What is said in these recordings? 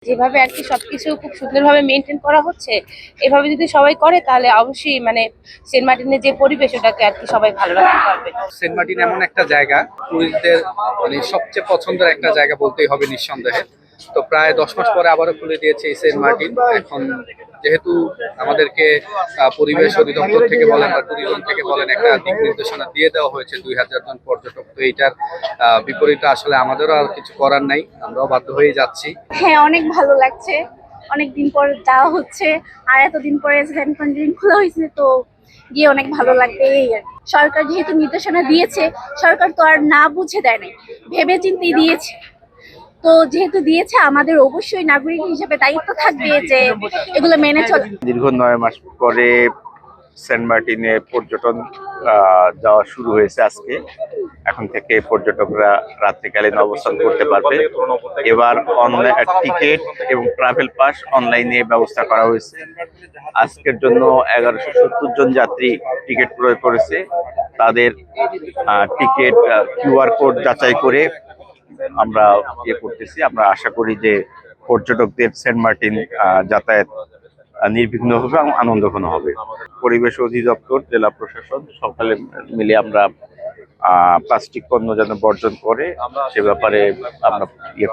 যেভাবে আর কি সবকিছু খুব সুন্দরভাবে মেনটেন করা হচ্ছে, এভাবে যদি সবাই করে তাহলে অবশ্যই মানে সেন্ট মার্টিনের যে পরিবেশ ওটাকে আর কি সবাই ভালো রাখতে পারবে। সেন্ট মার্টিন এমন একটা জায়গা, টুরিস্টদের মানে সবচেয়ে পছন্দের একটা জায়গা বলতেই হবে নিঃসন্দেহে। তো প্রায় 10 মাস পরে আবারও খুলে দিয়েছে এই সেন্ট মার্টিন। এখন যেহেতু আমাদেরকে পরিবেশ অধিদপ্তর থেকে বলেন বা ট্যুরিজম থেকে বলেন একটা দিক নির্দেশনা দিয়ে দেওয়া হয়েছে 2000 জন পর্যটক, তো এইটার বিপরীতে আসলে আমাদেরও আর কিছু করার নাই, আমরাও বাধ্য হয়ে যাচ্ছি। হ্যাঁ, অনেক ভালো লাগছে, অনেক দিন পর যাওয়া হচ্ছে, আর এতদিন পরে সেন্ট মার্টিন খোলা হয়েছে, তো গিয়ে অনেক ভালো লাগবে। এই আর কি। সরকার যেহেতু নির্দেশনা দিয়েছে, সরকার তো আর না বুঝে দেয় নাই, ভেবে চিন্তেই দিয়েছে। তো যেহেতু দিয়েছে, আমাদের অবশ্যই নাগরিক হিসেবে দায়িত্ব থাকবে যে এগুলো মেনে চলে। দীর্ঘ 9 মাস পরে সেন্ট মার্টিনে পর্যটন যাওয়া শুরু হয়েছে আজকে। এখন থেকে পর্যটকরা রাত্রিকালীন অবস্থান করতে পারবে। এবার অনলাইন টিকিট এবং ট্রাভেল পাস অনলাইনে ব্যবস্থা করা হয়েছে। আজকের জন্য 1170 জন যাত্রী টিকিট ক্রয় করেছে। তাদের টিকিট কিউআর কোড যাচাই করে আমরা করতেছি। আমরা আশা করি যে পর্যটকদের সেন্ট মার্টিন যাতায়াত নির্বিঘ্ন হবে এবং আনন্দঘন হবে। পরিবেশ অধিদপ্তর, জেলা প্রশাসন সকালে মিলে আমরা প্লাস্টিক পণ্য যেন বর্জন করে সে ব্যাপারে আমরা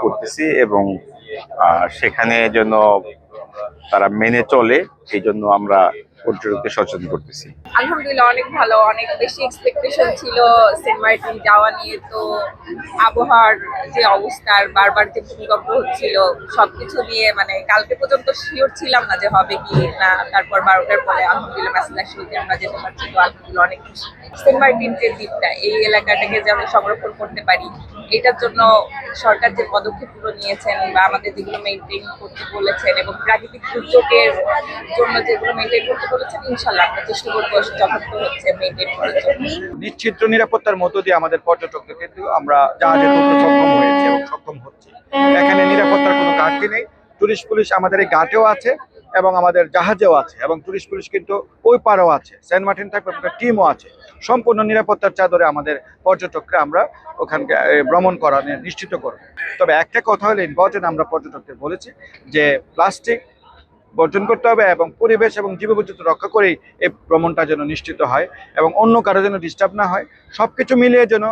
করতেছি এবং সেখানে যেন তারা মেনে চলে, সেই জন্য আমরা পর্যটকদের সচেতন করতেছি। আলহামদুলিল্লাহ অনেক ভালো, অনেক বেশি এক্সপেকটেশন ছিল সেন্ট মার্টিন যাওয়া নিয়ে। তো আবহাওয়ার যে অবস্থার বারবার যে ভূমিকম্প হচ্ছিল সবকিছু নিয়ে মানে কালকে পর্যন্ত শিওর ছিলাম না যে হবে কি না। তারপর 12টার পরে আলহামদুলিল্লাহ মেসেজ আসলো যে আমরা যেতে পারছি। তো আলহামদুলিল্লাহ অনেক খুশি। সেন্ট মার্টিন যে দ্বীপটা, এই এলাকাটাকে যে আমরা সংরক্ষণ করতে পারি, এটার জন্য সরকার যে পদক্ষেপগুলো নিয়েছেন বা আমাদের যেগুলো মেনটেন করতে বলেছেন এবং প্রাকৃতিক দুর্যোগের জন্য যেগুলো মেনটেন করতে বলেছেন, ইনশাল্লাহ আমরা চেষ্টা করবো যথার্থ হচ্ছে মেনটেন করার জন্য। নিশ্চিত নিরাপত্তার মধ্য দিয়ে আমাদের পর্যটকদের ক্ষেত্রে আমরা জাহাজে তুলতে সক্ষম হয়েছে এবং সক্ষম হচ্ছে। এখানে নিরাপত্তার কোনো ঘাটতি নেই। টুরিস্ট পুলিশ আমাদের এই ঘাটেও আছে এবং আমাদের জাহাজেও আছে, এবং টুরিস্ট পুলিশ কিন্তু ওই পারেও আছে। সেন্ট মার্টিন থাকবে একটা টিমও আছে। সম্পূর্ণ নিরাপত্তার চাদরে আমাদের পর্যটকরা আমরা ওখানকে ভ্রমণ করা নিশ্চিত করব। তবে একটা কথা হলো ইম্পর্টেন্ট, আমরা পর্যটকদের বলেছি যে প্লাস্টিক বর্জন করতে হবে এবং পরিবেশ এবং জীববৈচিত্র্য রক্ষা করেই এই ভ্রমণটা যেন নিশ্চিত হয় এবং অন্য কারো যেন ডিস্টার্ব না হয়। সবকিছু মিলিয়ে যেন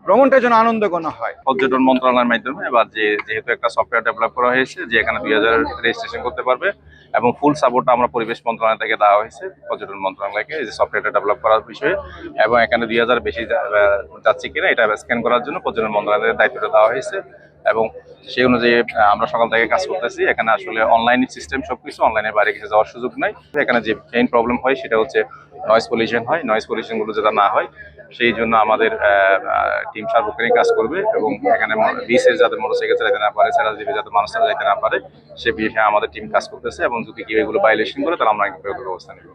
ভ্রমণটা যেন আনন্দঘন হয়। পর্যটন মন্ত্রণালয়ের মাধ্যমে এবার যেহেতু একটা সফটওয়্যার ডেভেলপ করা হয়েছে যে এখানে 2000 রেজিস্ট্রেশন করতে পারবে এবং ফুল সাপোর্টটা আমরা পরিবেশ মন্ত্রণালয় থেকে দেওয়া হয়েছে পর্যটন মন্ত্রণালয়কে এই যে সফটওয়্যারটা ডেভেলপ করার বিষয়ে। এবং এখানে 2000 বেশি যাচ্ছে কিনা এটা স্ক্যান করার জন্য পর্যটন মন্ত্রণালয়ের দায়িত্বটা দেওয়া হয়েছে এবং সেই অনুযায়ী আমরা সকাল থেকে কাজ করতেছি। এখানে আসলে অনলাইন সিস্টেম সবকিছু, অনলাইনের বাইরে কিছু যাওয়ার সুযোগ নাই। এখানে যে মেইন প্রবলেম হয় সেটা হচ্ছে নয়েজ পলিউশন হয়। নয়েজ পলিউশনগুলো যাতে না হয় সেই জন্য আমাদের টিম সার্বক্ষণিক কাজ করবে এবং এখানে বিচে যাতে মোটরসাইকেল চালাতে না পারে, সেরা দ্বীপে যাতে মানুষ চালাতে না পারে সে বিষয়ে আমাদের টিম কাজ করতেছে এবং যদি কেউ এগুলো ভায়োলেশন করে তাহলে আমরা ব্যবস্থা নেব।